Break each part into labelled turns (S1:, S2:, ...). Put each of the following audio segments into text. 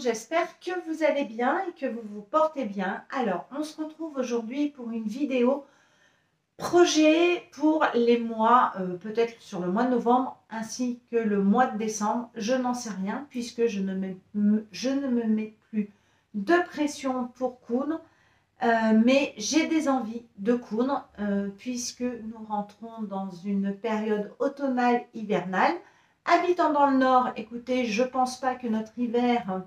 S1: monde, j'espère que vous allez bien et que vous vous portez bien. Alors, on se retrouve aujourd'hui pour une vidéo projet pour les mois, peut-être sur le mois de novembre ainsi que le mois de décembre. Je n'en sais rien puisque je ne me mets plus de pression pour coudre, mais j'ai des envies de coudre puisque nous rentrons dans une période automnale hivernale. Habitant dans le nord, écoutez, je ne pense pas que notre hiver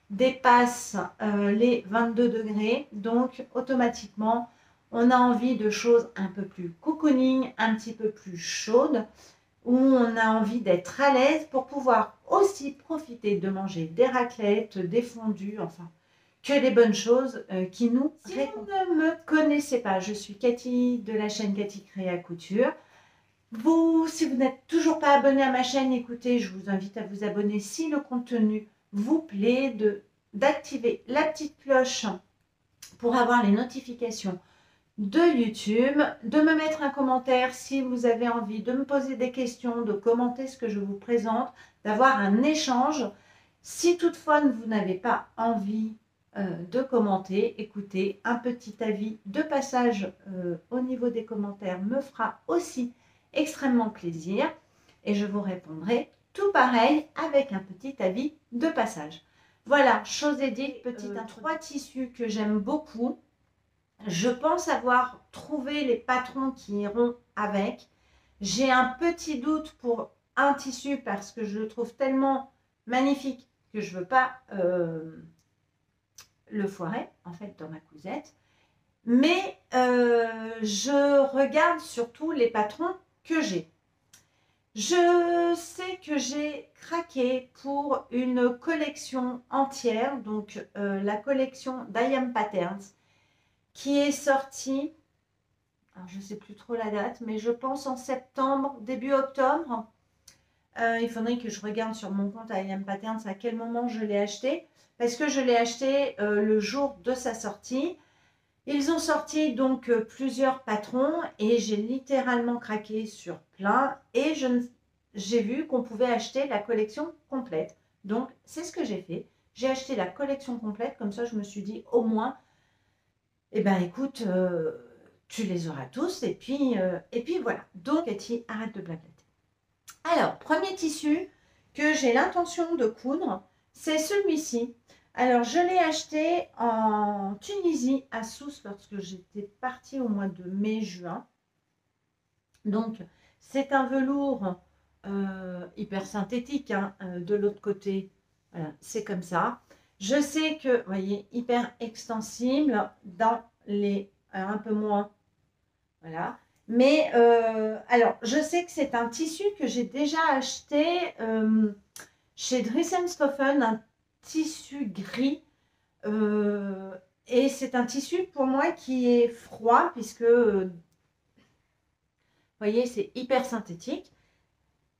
S1: dépasse les 22 degrés, donc automatiquement on a envie de choses un peu plus cocooning, un petit peu plus chaudes, où on a envie d'être à l'aise pour pouvoir aussi profiter de manger des raclettes, des fondus, enfin que les bonnes choses qui nous réconfortent. Si vous ne me connaissez pas, je suis Cathy de la chaîne Cathy Créa Couture. Si vous n'êtes toujours pas abonné à ma chaîne, écoutez, je vous invite à vous abonner si le contenu vous plaît, d'activer la petite cloche pour avoir les notifications de YouTube, de me mettre un commentaire si vous avez envie de me poser des questions, de commenter ce que je vous présente, d'avoir un échange. Si toutefois vous n'avez pas envie de commenter, écoutez, un petit avis de passage au niveau des commentaires me fera aussi extrêmement plaisir et je vous répondrai tout pareil avec un petit avis de passage. Voilà, chose est dite, petite intro. 3 tissus que j'aime beaucoup. Je pense avoir trouvé les patrons qui iront avec. J'ai un petit doute pour un tissu parce que je le trouve tellement magnifique que je ne veux pas le foirer en fait dans ma cousette. Mais je regarde surtout les patrons que j'ai. Je sais que j'ai craqué pour une collection entière, donc la collection d'I Am Patterns, qui est sortie, alors je ne sais plus trop la date, mais je pense en septembre, début octobre. Il faudrait que je regarde sur mon compte I Am Patterns à quel moment je l'ai acheté, parce que je l'ai acheté le jour de sa sortie. Ils ont sorti donc plusieurs patrons et j'ai littéralement craqué sur plein et j'ai vu qu'on pouvait acheter la collection complète. Donc c'est ce que j'ai fait. J'ai acheté la collection complète, comme ça je me suis dit au moins, eh ben écoute, tu les auras tous et puis voilà. Donc Cathy, arrête de blablater. Alors, premier tissu que j'ai l'intention de coudre, c'est celui-ci. Alors, je l'ai acheté en Tunisie, à Sousse, lorsque j'étais partie au mois de mai-juin. Donc, c'est un velours hyper synthétique, hein, de l'autre côté. Voilà, c'est comme ça. Je sais que, vous voyez, hyper extensible dans les un peu moins. Voilà. Mais alors, je sais que c'est un tissu que j'ai déjà acheté chez Dressenstoffen, un tissu gris. Et c'est un tissu pour moi qui est froid, puisque, vous voyez, c'est hyper synthétique.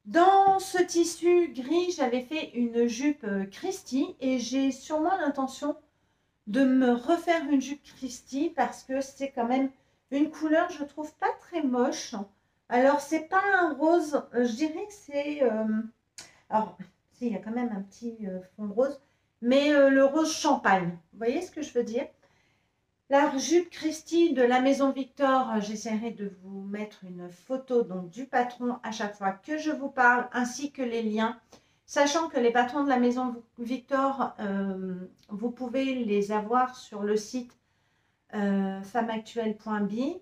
S1: Dans ce tissu gris, j'avais fait une jupe Christie et j'ai sûrement l'intention de me refaire une jupe Christie parce que c'est quand même une couleur, je trouve, pas très moche. Alors, c'est pas un rose, je dirais que c'est... alors, il y a quand même un petit fond de rose, mais le rose champagne. Vous voyez ce que je veux dire? La jupe Christie de la Maison Victor, j'essaierai de vous mettre une photo donc, du patron à chaque fois que je vous parle, ainsi que les liens. Sachant que les patrons de la Maison Victor, vous pouvez les avoir sur le site femmeactuelle.bi,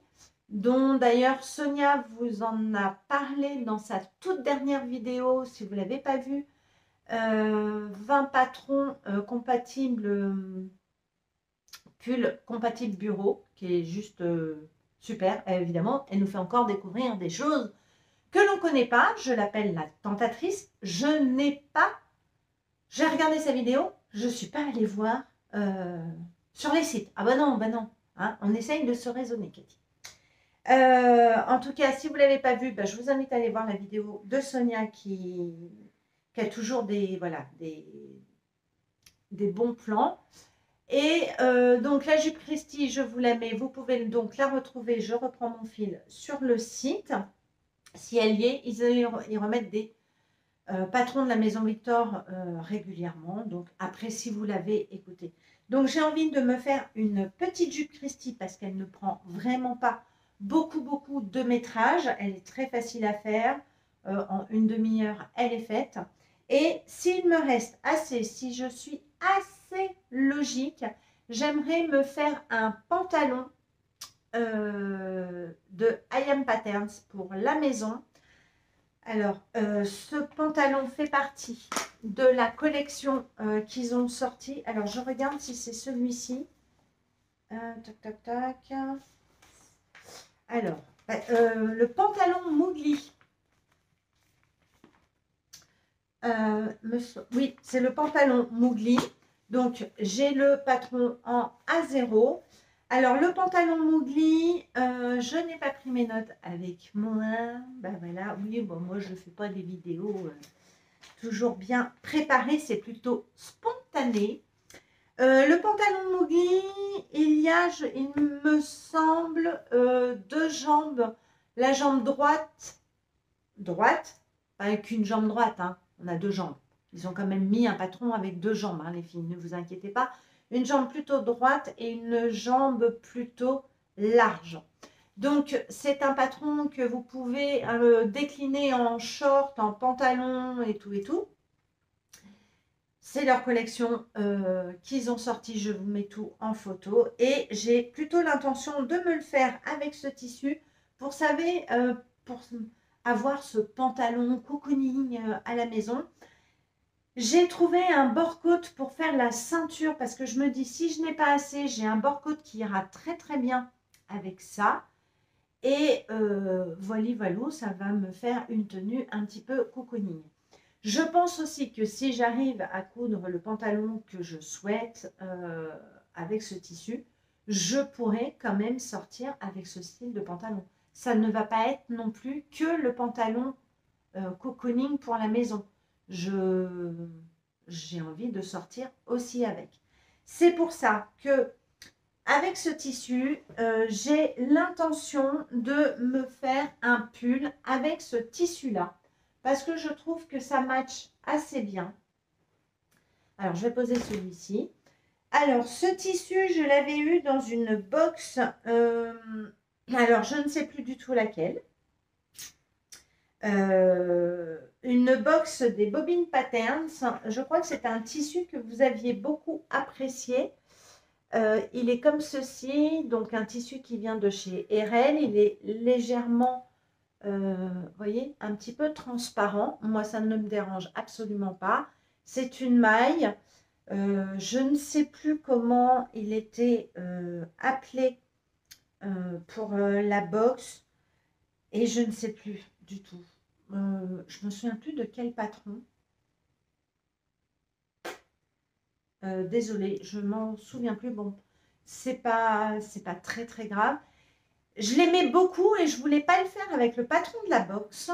S1: dont d'ailleurs Sonia vous en a parlé dans sa toute dernière vidéo, si vous ne l'avez pas vue. 20 patrons compatibles, pull compatible bureau, qui est juste super. Évidemment, elle nous fait encore découvrir des choses que l'on ne connaît pas. Je l'appelle la tentatrice. J'ai regardé sa vidéo, je ne suis pas allée voir sur les sites. Ah bah non, hein, on essaye de se raisonner, Cathy. En tout cas, si vous ne l'avez pas vu, je vous invite à aller voir la vidéo de Sonia qui a toujours des bons plans. Et donc la jupe Christie, je vous la mets, vous pouvez donc la retrouver, je reprends mon fil sur le site. Si elle y est, ils remettent des patron de la Maison Victor régulièrement. Donc après, si vous l'avez, écoutez. Donc j'ai envie de me faire une petite jupe Christie parce qu'elle ne prend vraiment pas beaucoup de métrage. Elle est très facile à faire. En une demi-heure, elle est faite. Et s'il me reste assez, si je suis assez logique, j'aimerais me faire un pantalon de I.Am Patterns pour la maison. Alors, ce pantalon fait partie de la collection qu'ils ont sorti. Alors, je regarde si c'est celui-ci. Tac. Alors, le pantalon Mowgli. Oui, c'est le pantalon Mowgli. Donc, j'ai le patron en A0. Alors, le pantalon Mowgli, je n'ai pas pris mes notes avec moi. Ben voilà, oui, bon, moi, je ne fais pas des vidéos toujours bien préparées. C'est plutôt spontané. Le pantalon Mowgli, il me semble, deux jambes. La jambe droite, pas avec une jambe droite, hein. On a deux jambes. Ils ont quand même mis un patron avec deux jambes, hein, les filles, ne vous inquiétez pas. Une jambe plutôt droite et une jambe plutôt large. Donc, c'est un patron que vous pouvez décliner en short, en pantalon et tout. C'est leur collection qu'ils ont sorti. Je vous mets tout en photo. Et j'ai plutôt l'intention de me le faire avec ce tissu pour, savez, pour avoir ce pantalon cocooning à la maison. J'ai trouvé un bord-côte pour faire la ceinture parce que je me dis si je n'ai pas assez, j'ai un bord-côte qui ira très bien avec ça. Et voilà, ça va me faire une tenue un petit peu cocooning. Je pense aussi que si j'arrive à coudre le pantalon que je souhaite avec ce tissu, je pourrais quand même sortir avec ce style de pantalon. Ça ne va pas être non plus que le pantalon cocooning pour la maison. J'ai envie de sortir aussi avec. C'est pour ça que avec ce tissu, j'ai l'intention de me faire un pull avec ce tissu-là. Parce que je trouve que ça match assez bien. Alors, je vais poser celui-ci. Alors, ce tissu, je l'avais eu dans une box. Alors, je ne sais plus du tout laquelle. Une box des Bobbin Patterns. Je crois que c'est un tissu que vous aviez beaucoup apprécié. Il est comme ceci. Donc, un tissu qui vient de chez RL. Il est légèrement... voyez, un petit peu transparent. Moi, ça ne me dérange absolument pas. C'est une maille. Je ne sais plus comment il était appelé pour la box. Et je ne sais plus du tout. Je me souviens plus de quel patron. Désolée, je m'en souviens plus. Bon, c'est pas très grave. Je l'aimais beaucoup et je voulais pas le faire avec le patron de la box.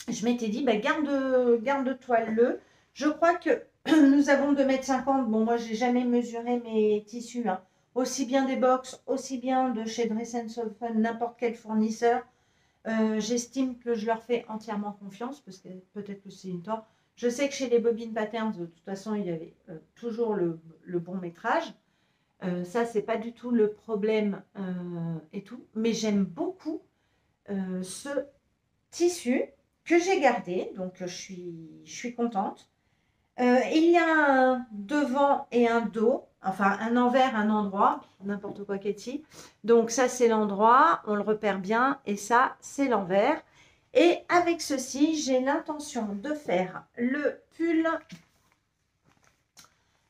S1: Je m'étais dit, bah, garde-toi-le. Je crois que nous avons 2,50 m. Bon, moi, j'ai jamais mesuré mes tissus, hein. Aussi bien des box, aussi bien de chez Dress & Soften, n'importe quel fournisseur. J'estime que je leur fais entièrement confiance, parce que peut-être que c'est une tort. Je sais que chez les Bobbin Patterns, de toute façon, il y avait toujours le bon métrage. Ça, c'est pas du tout le problème et tout. Mais j'aime beaucoup ce tissu que j'ai gardé. Donc, je suis contente. Il y a un devant et un dos. Enfin, un envers, un endroit. N'importe quoi, Katie. Donc, ça, c'est l'endroit. On le repère bien. Et ça, c'est l'envers. Et avec ceci, j'ai l'intention de faire le pull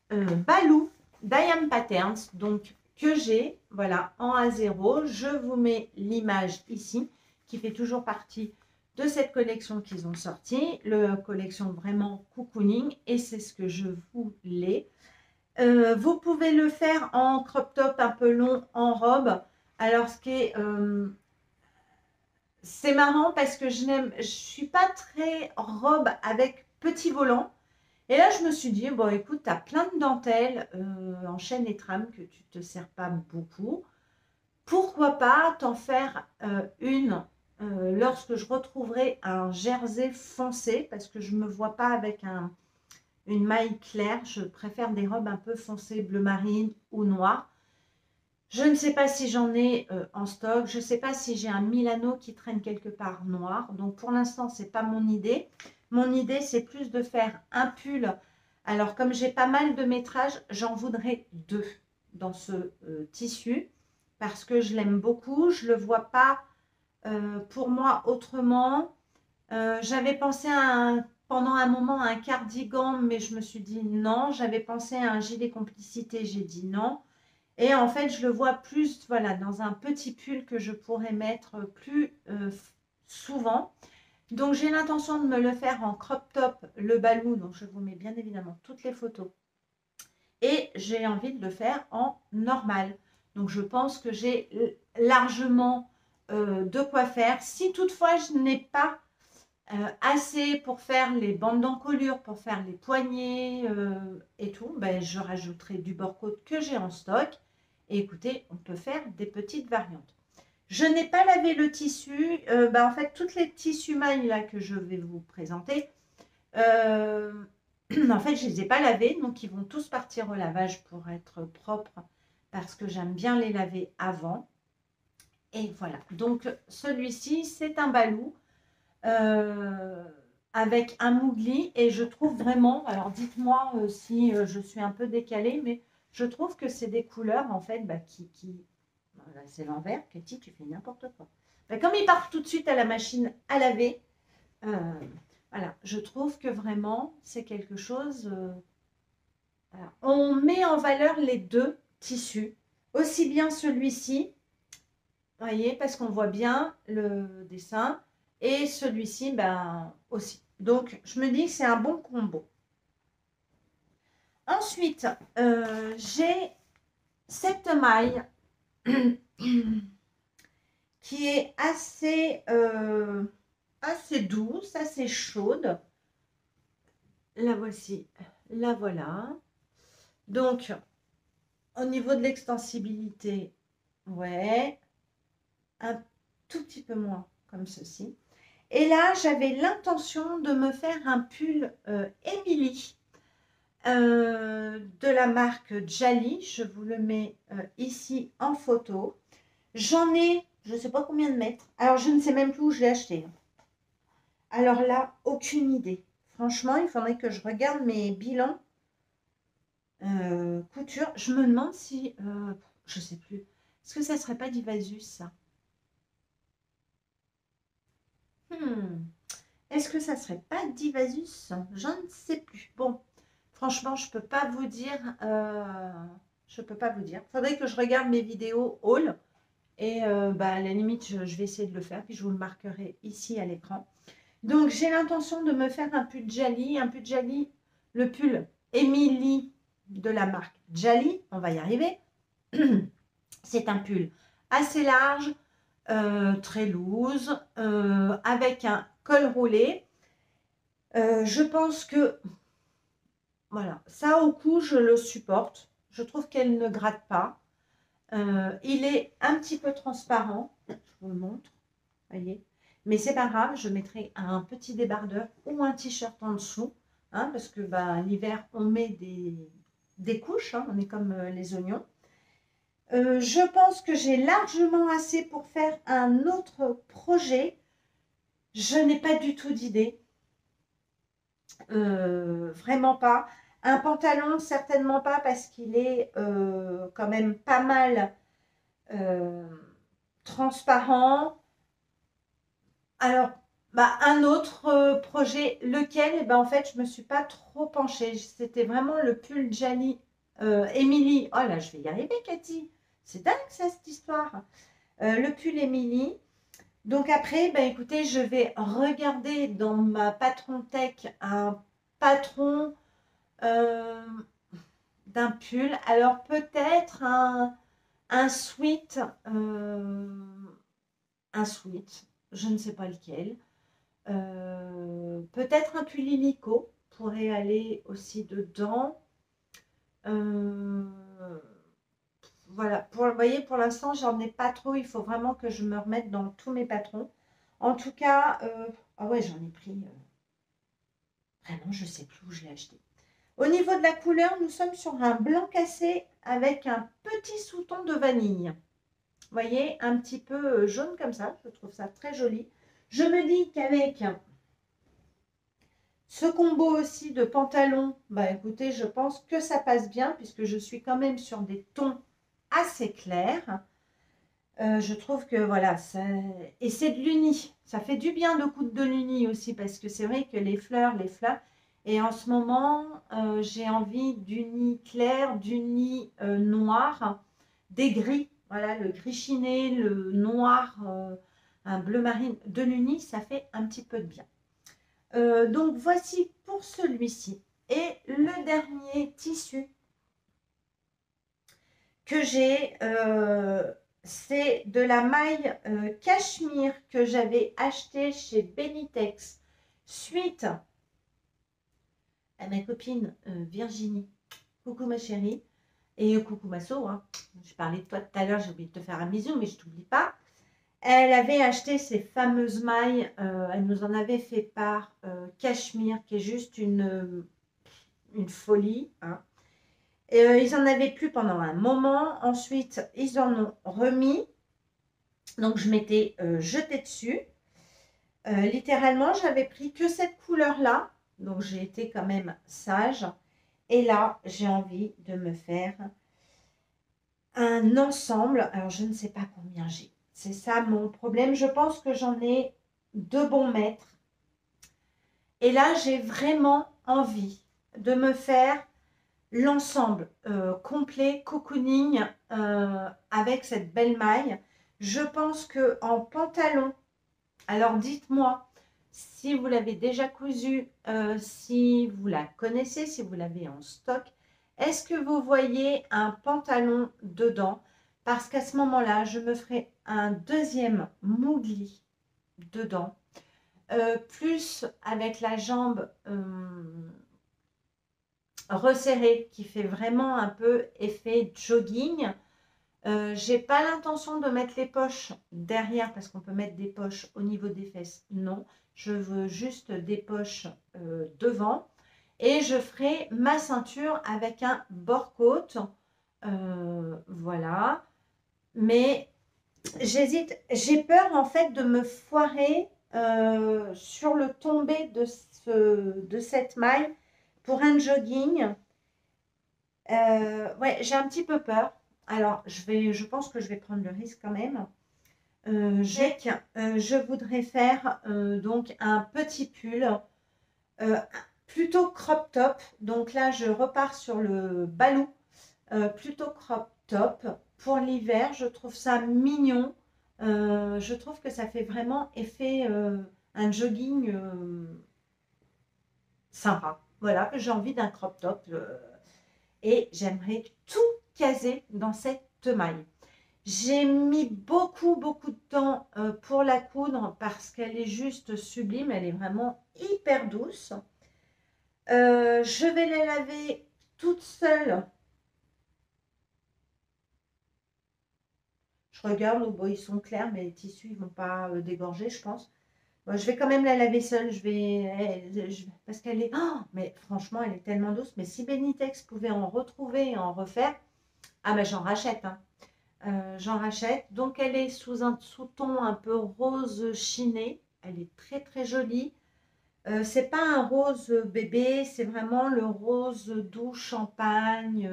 S1: Balou d'I.Am Patterns, donc que j'ai, voilà, en A0. Je vous mets l'image ici, qui fait toujours partie de cette collection qu'ils ont sortie, la collection vraiment cocooning, et c'est ce que je voulais. Vous pouvez le faire en crop top un peu long, en robe. Alors, ce qui est... c'est marrant parce que je suis pas très robe avec petit volant. Et là, je me suis dit, bon, écoute, tu as plein de dentelles en chaîne et trame que tu ne te sers pas beaucoup. Pourquoi pas t'en faire une lorsque je retrouverai un jersey foncé, parce que je ne me vois pas avec une maille claire. Je préfère des robes un peu foncées, bleu marine ou noir. Je ne sais pas si j'en ai en stock. Je ne sais pas si j'ai un Milano qui traîne quelque part noir. Donc pour l'instant, ce n'est pas mon idée. Mon idée, c'est plus de faire un pull. Alors comme j'ai pas mal de métrages, j'en voudrais 2 dans ce tissu. Parce que je l'aime beaucoup. Je ne le vois pas pour moi autrement. J'avais pensé pendant un moment à un cardigan, mais je me suis dit non. J'avais pensé à un gilet complicité, j'ai dit non. Et en fait, je le vois plus voilà, dans un petit pull que je pourrais mettre plus souvent. Donc, j'ai l'intention de me le faire en crop top, le balou. Donc, je vous mets bien évidemment toutes les photos. Et j'ai envie de le faire en normal. Donc, je pense que j'ai largement de quoi faire. Si toutefois, je n'ai pas assez pour faire les bandes d'encolure, pour faire les poignets et tout, ben, je rajouterai du bord-côte que j'ai en stock. Et écoutez, on peut faire des petites variantes. Je n'ai pas lavé le tissu. Ben, en fait, toutes les tissus mailles là que je vais vous présenter, en fait, je ne les ai pas lavés. Donc, ils vont tous partir au lavage pour être propres parce que j'aime bien les laver avant. Et voilà. Donc, celui-ci, c'est un balou. Avec un mougli et je trouve vraiment, alors dites-moi si je suis un peu décalée, mais je trouve que c'est des couleurs en fait bah, voilà, c'est l'envers. Cathy, tu fais n'importe quoi. Bah, comme ils partent tout de suite à la machine à laver, voilà, je trouve que vraiment c'est quelque chose, voilà. On met en valeur les deux tissus, aussi bien celui-ci, voyez, parce qu'on voit bien le dessin. Et celui-ci, ben, aussi. Donc, je me dis que c'est un bon combo. Ensuite, j'ai cette maille qui est assez douce, assez chaude. La voici, la voilà. Donc, au niveau de l'extensibilité, ouais, un tout petit peu moins comme ceci. Et là, j'avais l'intention de me faire un pull Emily de la marque Jali. Je vous le mets ici en photo. J'en ai, je ne sais pas combien de mètres. Alors, je ne sais même plus où je l'ai acheté. Alors là, aucune idée. Franchement, il faudrait que je regarde mes bilans couture. Je me demande si, je ne sais plus. Est-ce que ça ne serait pas d'Ivasus, ça? Est-ce que ça serait pas d'Ivasus? Je ne sais plus. Bon, franchement, je peux pas vous dire. Je peux pas vous dire. Faudrait que je regarde mes vidéos haul. Et bah, à la limite, je vais essayer de le faire. Puis je vous le marquerai ici à l'écran. Donc, j'ai l'intention de me faire un pull Jali. Un pull Jali, le pull Emily de la marque Jali. On va y arriver. C'est un pull assez large, très loose, avec un col roulé. Je pense que, voilà, ça au cou, je le supporte. Je trouve qu'elle ne gratte pas. Il est un petit peu transparent. Je vous le montre, voyez. Mais c'est pas grave, je mettrai un petit débardeur ou un t-shirt en dessous. Hein, parce que bah, l'hiver, on met des couches. Hein, on est comme les oignons. Je pense que j'ai largement assez pour faire un autre projet. Je n'ai pas du tout d'idée. Vraiment pas. Un pantalon, certainement pas, parce qu'il est quand même pas mal transparent. Alors, bah, un autre projet, lequel, eh ben, en fait, je ne me suis pas trop penchée. C'était vraiment le pull Jali Emily. Oh là, je vais y arriver, Cathy. C'est dingue, ça, cette histoire. Le pull Emily. Donc après, ben, écoutez, je vais regarder dans ma patron tech un patron d'un pull. Alors peut-être un sweat, je ne sais pas lequel. Peut-être un pull illico pourrait aller aussi dedans. Voilà, vous voyez, pour l'instant, j'en ai pas trop. Il faut vraiment que je me remette dans tous mes patrons. En tout cas, ah ouais, j'en ai pris, vraiment, je ne sais plus où je l'ai acheté. Au niveau de la couleur, nous sommes sur un blanc cassé avec un petit sous-ton de vanille. Vous voyez, un petit peu jaune comme ça, je trouve ça très joli. Je me dis qu'avec ce combo aussi de pantalon, bah écoutez, je pense que ça passe bien puisque je suis quand même sur des tons assez clairs. Je trouve que voilà, et c'est de l'uni. Ça fait du bien de coudre de l'uni aussi parce que c'est vrai que les fleurs. Et en ce moment, j'ai envie d'uni clair, d'uni noir, des gris. Voilà, le gris chiné, le noir, un bleu marine, de l'uni, ça fait un petit peu de bien. Donc voici pour celui-ci. Et le dernier tissu que j'ai, c'est de la maille cachemire que j'avais acheté chez Benitex suite à ma copine Virginie. Coucou ma chérie. Et coucou Masso, hein. Je parlais de toi tout à l'heure, j'ai oublié de te faire un bisou, mais je ne t'oublie pas. Elle avait acheté ces fameuses mailles, elle nous en avait fait part, cachemire, qui est juste une folie. Hein. Ils en avaient plus pendant un moment. Ensuite, ils en ont remis. Donc, je m'étais jetée dessus. Littéralement, j'avais pris que cette couleur-là. Donc, j'ai été quand même sage. Et là, j'ai envie de me faire un ensemble. Alors, je ne sais pas combien j'ai. C'est ça mon problème. Je pense que j'en ai 2 bons mètres. Et là, j'ai vraiment envie de me faire l'ensemble complet cocooning avec cette belle maille. Je pense que en pantalon, alors dites-moi si vous l'avez déjà cousu, si vous la connaissez, si vous l'avez en stock. Est-ce que vous voyez un pantalon dedans? Parce qu'à ce moment-là, je me ferai un deuxième mougli dedans, plus avec la jambe resserrée qui fait vraiment un peu effet jogging. J'ai pas l'intention de mettre les poches derrière parce qu'on peut mettre des poches au niveau des fesses. Non, je veux juste des poches devant. Et je ferai ma ceinture avec un bord-côte. Voilà. Mais j'hésite. J'ai peur en fait de me foirer sur le tombé de cette maille pour un jogging. Ouais, j'ai un petit peu peur. Alors, je pense que je vais prendre le risque quand même. Je voudrais faire donc un petit pull, euh, plutôt crop top. Donc là, je repars sur le balou, plutôt crop top. Pour l'hiver, je trouve ça mignon. Je trouve que ça fait vraiment effet un jogging sympa. Voilà, j'ai envie d'un crop top. Et j'aimerais tout caser dans cette maille. J'ai mis beaucoup de temps pour la coudre parce qu'elle est juste sublime, elle est vraiment hyper douce. Je vais la laver toute seule. Je regarde, bon, ils sont clairs, mais les tissus ne vont pas dégorger, je pense. Bon, je vais quand même la laver seule, parce qu'elle est... Oh, mais franchement, elle est tellement douce. Mais si Benitex pouvait en retrouver et en refaire, ah ben j'en rachète. Hein. J'en rachète. Donc, elle est sous un sous-ton un peu rose chiné. Elle est très jolie. C'est pas un rose bébé, c'est vraiment le rose doux champagne.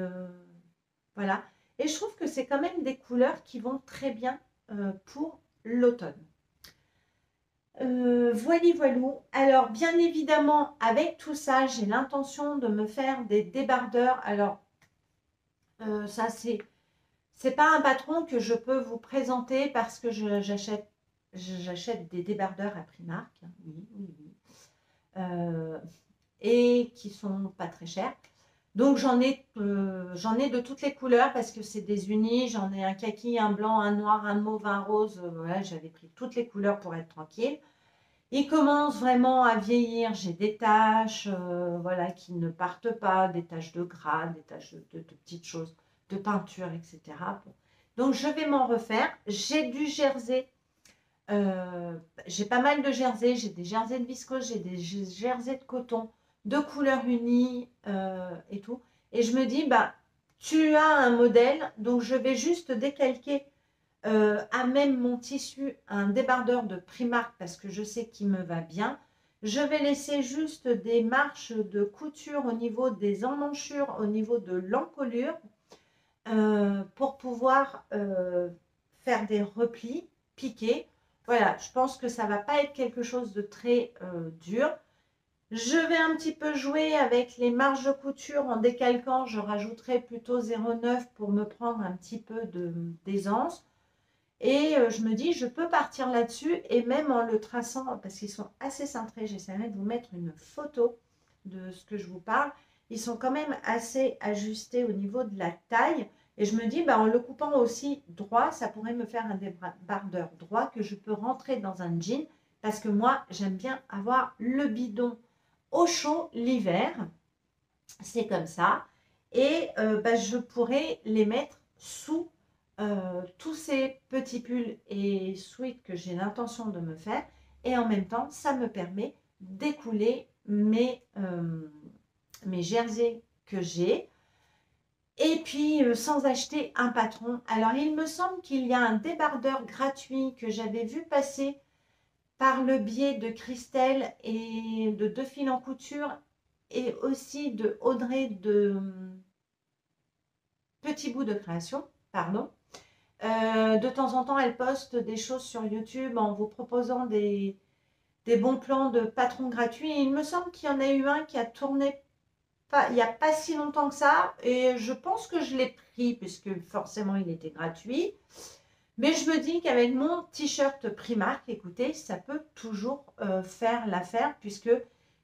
S1: Voilà. Et je trouve que c'est quand même des couleurs qui vont très bien pour l'automne. Voilou. Alors, bien évidemment, avec tout ça, j'ai l'intention de me faire des débardeurs. Alors, ça, c'est pas un patron que je peux vous présenter parce que j'achète des débardeurs à Primark. Oui. Et qui sont pas très chers. Donc, j'en ai de toutes les couleurs parce que c'est des unis. J'en ai un kaki, un blanc, un noir, un mauve, un rose. Voilà, j'avais pris toutes les couleurs pour être tranquille. Il commence vraiment à vieillir. J'ai des taches voilà, qui ne partent pas, des taches de gras, des taches de petites choses, de peinture, etc. Bon. Donc, je vais m'en refaire. J'ai du jersey J'ai pas mal de jerseys, j'ai des jerseys de viscose, j'ai des jerseys de coton, de couleurs unies et tout. Et je me dis, bah, tu as un modèle, donc je vais juste décalquer à même mon tissu un débardeur de Primark parce que je sais qu'il me va bien. Je vais laisser juste des marches de couture au niveau des emmanchures, au niveau de l'encolure pour pouvoir faire des replis piqués. Voilà, je pense que ça ne va pas être quelque chose de très dur. Je vais un petit peu jouer avec les marges de couture en décalquant. Je rajouterai plutôt 0,9 pour me prendre un petit peu d'aisance. Et je me dis, je peux partir là-dessus et même en le traçant, parce qu'ils sont assez cintrés, j'essaierai de vous mettre une photo de ce que je vous parle. Ils sont quand même assez ajustés au niveau de la taille. Et je me dis, bah, en le coupant aussi droit, ça pourrait me faire un débardeur droit que je peux rentrer dans un jean. Parce que moi, j'aime bien avoir le bidon au chaud l'hiver. C'est comme ça. Et bah, je pourrais les mettre sous tous ces petits pulls et sweats que j'ai l'intention de me faire. Et en même temps, ça me permet d'écouler mes jerseys que j'ai. Et puis, sans acheter un patron. Alors, il me semble qu'il y a un débardeur gratuit que j'avais vu passer par le biais de Christelle et de Deux Fils en Couture et aussi de Audrey de Petit Bout de Création, pardon. De temps en temps, elle poste des choses sur YouTube en vous proposant des bons plans de patrons gratuits. Et il me semble qu'il y en a eu un qui a tourné il n'y a pas si longtemps que ça. Et je pense que je l'ai pris puisque forcément il était gratuit. Mais je me dis qu'avec mon t-shirt Primark, écoutez, ça peut toujours faire l'affaire puisque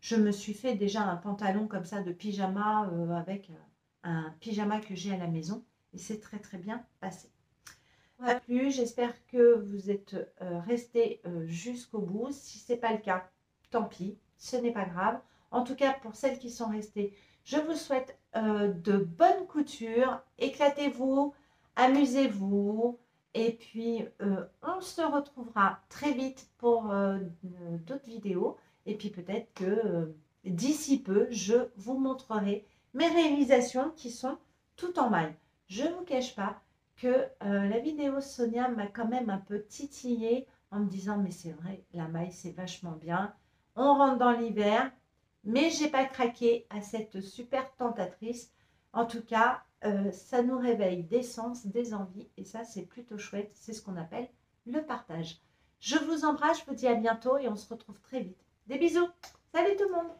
S1: je me suis fait déjà un pantalon comme ça de pyjama avec un pyjama que j'ai à la maison. Et c'est très très bien passé. Voilà. J'espère que vous êtes restés jusqu'au bout. Si ce n'est pas le cas, tant pis, ce n'est pas grave. En tout cas, pour celles qui sont restées, je vous souhaite de bonnes coutures. Éclatez-vous, amusez-vous. Et puis, on se retrouvera très vite pour d'autres vidéos. Et puis, peut-être que d'ici peu, je vous montrerai mes réalisations qui sont tout en maille. Je ne vous cache pas que la vidéo Sonia m'a quand même un peu titillée en me disant mais c'est vrai, la maille c'est vachement bien. On rentre dans l'hiver, mais j'ai pas craqué à cette super tentatrice. En tout cas, ça nous réveille des sens, des envies et ça c'est plutôt chouette. C'est ce qu'on appelle le partage. Je vous embrasse, je vous dis à bientôt et on se retrouve très vite. Des bisous. Salut tout le monde.